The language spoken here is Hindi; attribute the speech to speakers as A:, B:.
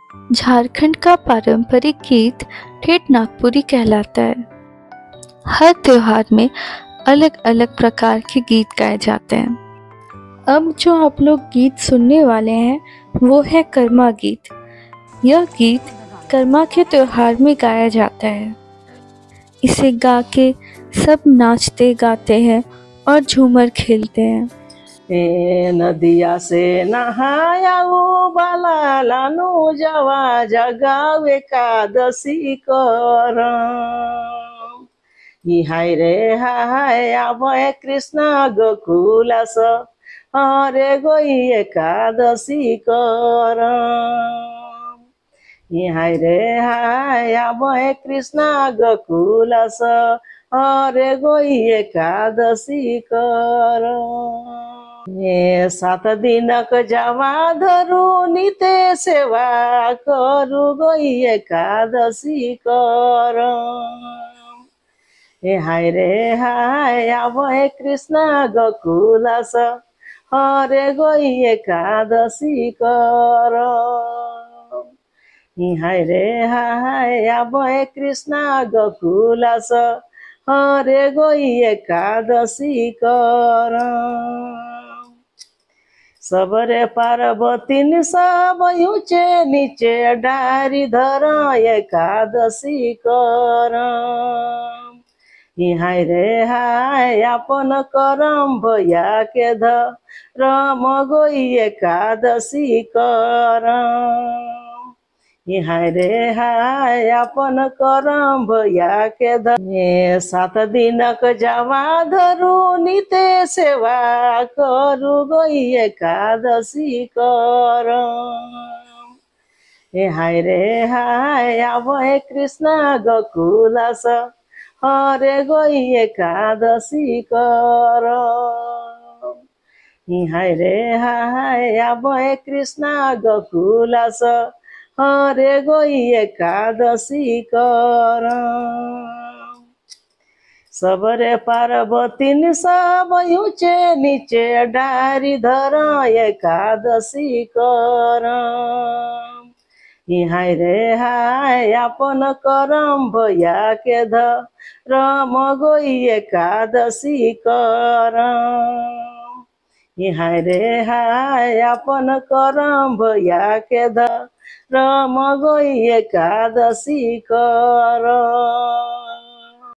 A: झारखंड का पारंपरिक गीत ठेठ नागपुरी कहलाता है। हर त्योहार में अलग अलग प्रकार के गीत गाए जाते हैं। अब जो आप लोग गीत सुनने वाले हैं वो है कर्मा गीत। यह गीत कर्मा के त्योहार में गाया जाता है। इसे गा के सब नाचते गाते हैं और झूमर खेलते हैं।
B: ए नदिया से नहाया बाला लानु जवा जगाव एकादशी कर हाय रे हाय आबय कृष्ण गोकुलास हरे गई एकादशी कर हाय रे हाय आबय कृष्ण गोकुलास हरे गई एकादशी कर 7 दिनक जमा धरू निते सेवा करू गई एकादशी कर हाय रे हाय आबय कृष्ण गोकुलास हरे गई एकादशी कर हाय रे हाय आबय कृष्ण गोकुलास हरे गई एकादशी कर सबरे पार्वती सब ऊंचे नीचे डारी धर एकादशी कर हाय रे हाय अपन करम भैया के धरम गई एकादशी कर हाय रे हाय अपन करम भैया के 7 दिनक जमा धरू निते सेवा करू गई एकादशी कर हाय रे हाय आबय कृष्ण गोकुलास हरे गई एकादशी कर हाय रे हाय आबय कृष्ण गोकुलास हरे गई एकादशी कर सबरे पार्वती सब ऊंचे नीचे डारी धर एकादशी कर हाय रे हाय अपन करम भैया के धरम गई एकादशी कर हाय रे हाय अपन करम भैया के धरम गई एकादशी कर